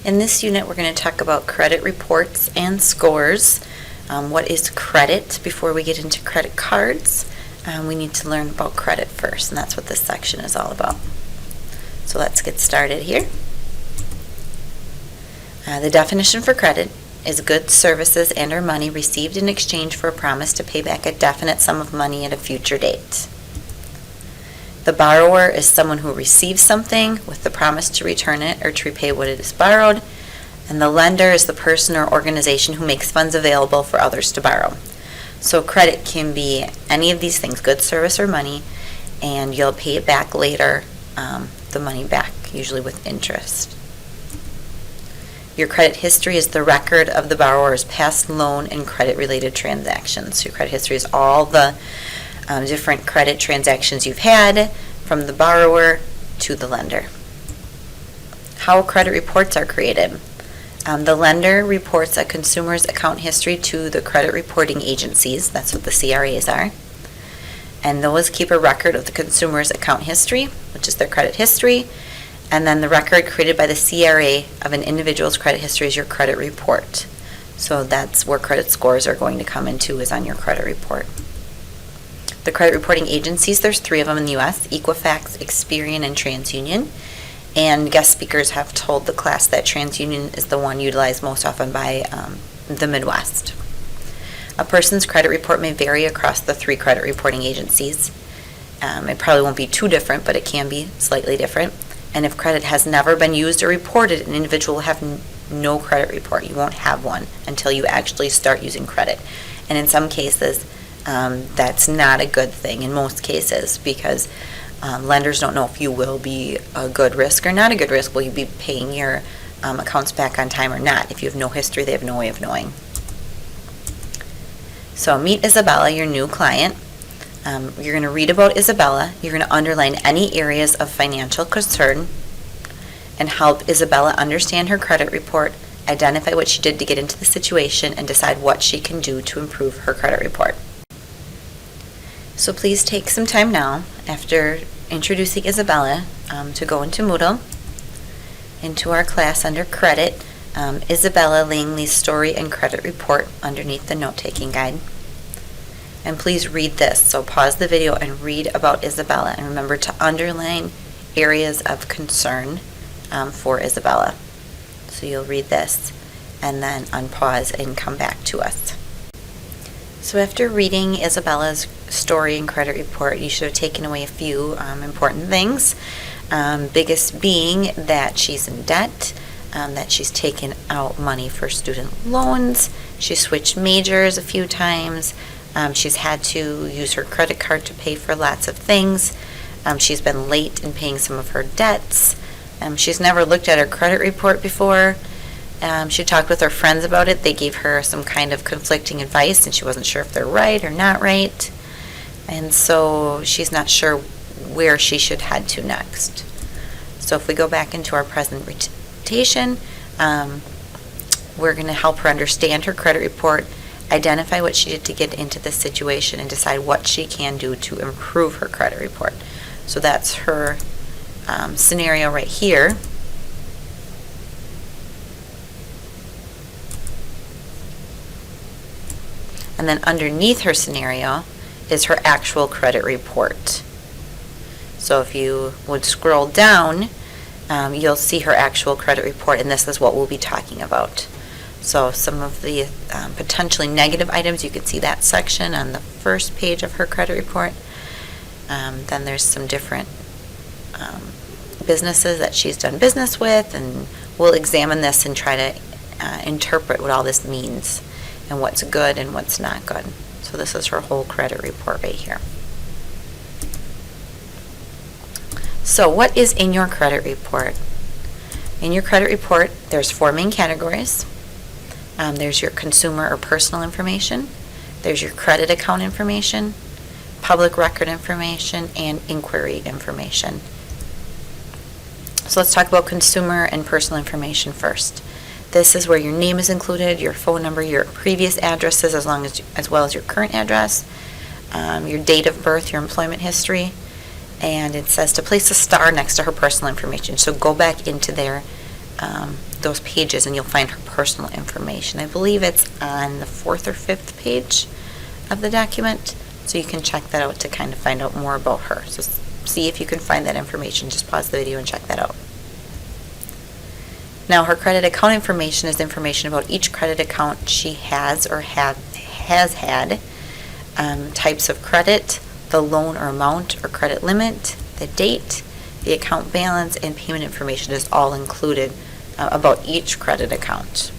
In this unit, we're going to talk about credit reports and scores. What is credit? Before we get into credit cards, we need to learn about credit first, and that's what this section is all about. So let's get started here. The definition for credit is goods, services, and or money received in exchange for a promise to pay back a definite sum of money at a future date. The borrower is someone who receives something with the promise to return it or to repay what it is borrowed, and the lender is the person or organization who makes funds available for others to borrow. So credit can be any of these things, goods, service, or money, and you'll pay it back later, the money back, usually with interest. Your credit history is the record of the borrower's past loan and credit-related transactions. So your credit history is all the different credit transactions you've had from the borrower to the lender. How credit reports are created. The lender reports a consumer's account history to the credit reporting agencies. That's what the CRAs are. And those keep a record of the consumer's account history, which is their credit history. And then the record created by the CRA of an individual's credit history is your credit report. So that's where credit scores are going to come into, is on your credit report. The credit reporting agencies, there's 3 of them in the U.S., Equifax, Experian, and TransUnion. And guest speakers have told the class that TransUnion is the one utilized most often by the Midwest. A person's credit report may vary across the 3 credit reporting agencies. It probably won't be too different, but it can be slightly different. And if credit has never been used or reported, an individual will have no credit report. You won't have one until you actually start using credit. And in some cases, that's not a good thing in most cases, because lenders don't know if you will be a good risk or not a good risk. Will you be paying your accounts back on time or not? If you have no history, they have no way of knowing. So meet Isabella, your new client. You're going to read about Isabella. You're going to underline any areas of financial concern and help Isabella understand her credit report, identify what she did to get into the situation, and decide what she can do to improve her credit report. So please take some time now, after introducing Isabella, to go into Moodle, into our class under credit, Isabella Langley's story and credit report underneath the note-taking guide. And please read this. So pause the video and read about Isabella, and remember to underline areas of concern for Isabella. So you'll read this and then unpause and come back to us. So after reading Isabella's story and credit report, you should have taken away a few important things. Biggest being that she's in debt, that she's taken out money for student loans, she switched majors a few times, she's had to use her credit card to pay for lots of things, she's been late in paying some of her debts, she's never looked at her credit report before. She talked with her friends about it. They gave her some kind of conflicting advice, and she wasn't sure if they're right or not right. And so she's not sure where she should head to next. So if we go back into our presentation, we're going to help her understand her credit report, identify what she did to get into this situation, and decide what she can do to improve her credit report. So that's her scenario right here. And then underneath her scenario is her actual credit report. So if you would scroll down, you'll see her actual credit report, and this is what we'll be talking about. So some of the potentially negative items, you can see that section on the first page of her credit report. Then there's some different businesses that she's done business with, and we'll examine this and try to interpret what all this means and what's good and what's not good. So this is her whole credit report right here. So what is in your credit report? In your credit report, there's 4 main categories. There's your consumer or personal information, there's your credit account information, public record information, and inquiry information. So let's talk about consumer and personal information first. This is where your name is included, your phone number, your previous addresses, as well as your current address, your date of birth, your employment history, and it says to place a star next to her personal information. So go back into there those pages, and you'll find her personal information. I believe it's on the 4th or 5th page of the document, so you can check that out to kind of find out more about her. So see if you can find that information. Just pause the video and check that out. Now, her credit account information is information about each credit account she has or has had, types of credit, the loan or amount or credit limit, the date, the account balance, and payment information is all included about each credit account.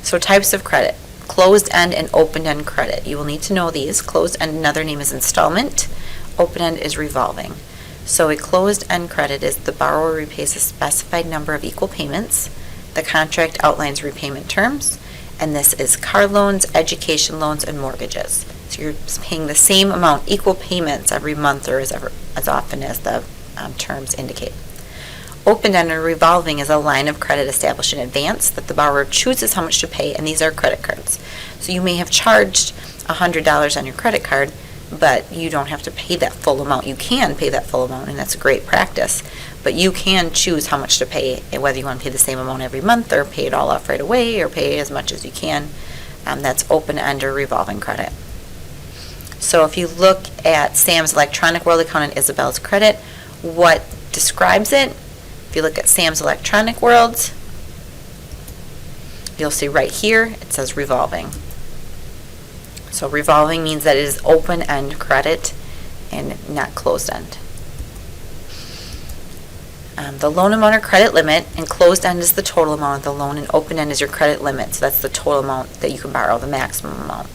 So types of credit: closed-end and open-end credit. You will need to know these. Closed-end, another name is installment. Open-end is revolving. So a closed-end credit is the borrower repays a specified number of equal payments. The contract outlines repayment terms, and this is car loans, education loans, and mortgages. So you're paying the same amount, equal payments every month or as often as the terms indicate. Open-end or revolving is a line of credit established in advance that the borrower chooses how much to pay, and these are credit cards. So you may have charged $100 on your credit card, but you don't have to pay that full amount. You can pay that full amount, and that's a great practice, but you can choose how much to pay, and whether you want to pay the same amount every month or pay it all off right away or pay as much as you can. That's open-end or revolving credit. So if you look at Sam's Electronic World account and Isabel's credit, what describes it? If you look at Sam's Electronic World, you'll see right here it says revolving. So revolving means that it is open-end credit and not closed-end. The loan amount or credit limit, and closed-end is the total amount of the loan, and open-end is your credit limit. So that's the total amount that you can borrow, the maximum amount.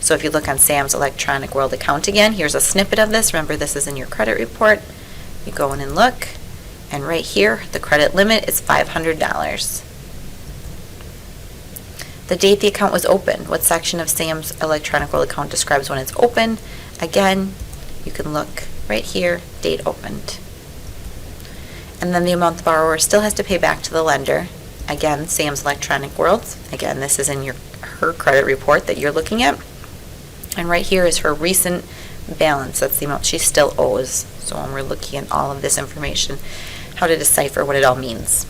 So if you look on Sam's Electronic World account again, here's a snippet of this. Remember, this is in your credit report. You go in and look, and right here, the credit limit is $500. The date the account was opened. What section of Sam's Electronic World account describes when it's open? Again, you can look right here, date opened. And then the amount the borrower still has to pay back to the lender. Again, Sam's Electronic World. Again, this is in her credit report that you're looking at. And right here is her recent balance. That's the amount she still owes. So when we're looking at all of this information, how to decipher what it all means.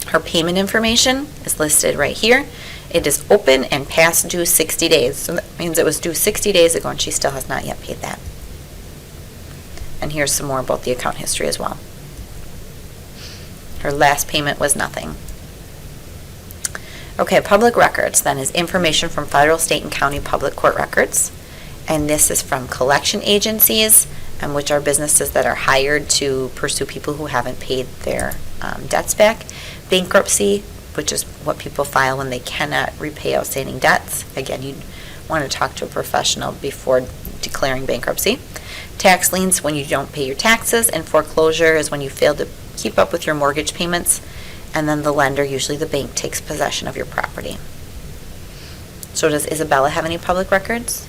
Her payment information is listed right here. It is open and past due 60 days. So that means it was due 60 days ago and she still has not yet paid that. And here's some more about the account history as well. Her last payment was nothing. Okay, public records then is information from federal, state, and county public court records. And this is from collection agencies, which are businesses that are hired to pursue people who haven't paid their debts back. Bankruptcy, which is what people file when they cannot repay outstanding debts. Again, you'd want to talk to a professional before declaring bankruptcy. Tax liens, when you don't pay your taxes, and foreclosure is when you fail to keep up with your mortgage payments, and then the lender, usually the bank, takes possession of your property. So does Isabella have any public records?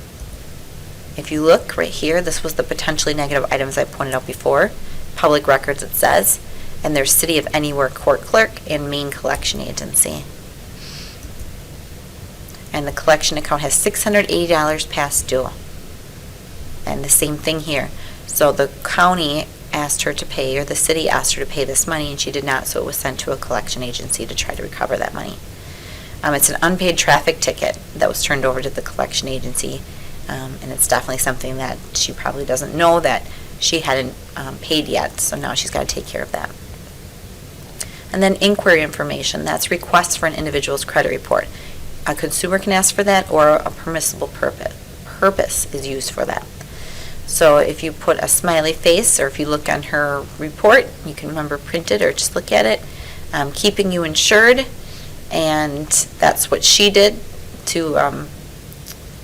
If you look right here, this was the potentially negative items I pointed out before. Public records, it says, and there's City of Anywhere court clerk and Maine collection agency. And the collection account has $680 past due. And the same thing here. So the county asked her to pay, or the city asked her to pay this money, and she did not, so it was sent to a collection agency to try to recover that money. It's an unpaid traffic ticket that was turned over to the collection agency, and it's definitely something that she probably doesn't know that she hadn't paid yet, so now she's got to take care of that. And then inquiry information, that's requests for an individual's credit report. A consumer can ask for that, or a permissible purpose is used for that. So if you put a smiley face, or if you look on her report, you can remember print it or just look at it, keeping you insured, and that's what she did to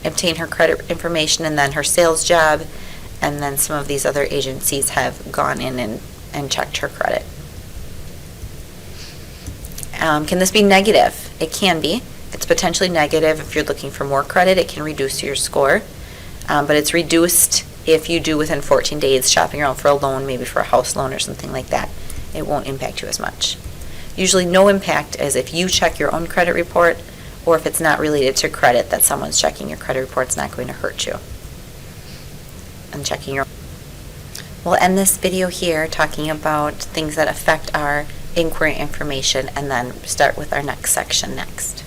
obtain her credit information, and then her sales job, and then some of these other agencies have gone in and checked her credit. Can this be negative? It can be. It's potentially negative if you're looking for more credit. It can reduce your score, but it's reduced if you do within 14 days shopping around for a loan, maybe for a house loan or something like that. It won't impact you as much. Usually no impact is if you check your own credit report, or if it's not related to credit, that someone's checking your credit report, it's not going to hurt you. And checking your We'll end this video here talking about things that affect our inquiry information and then start with our next section next.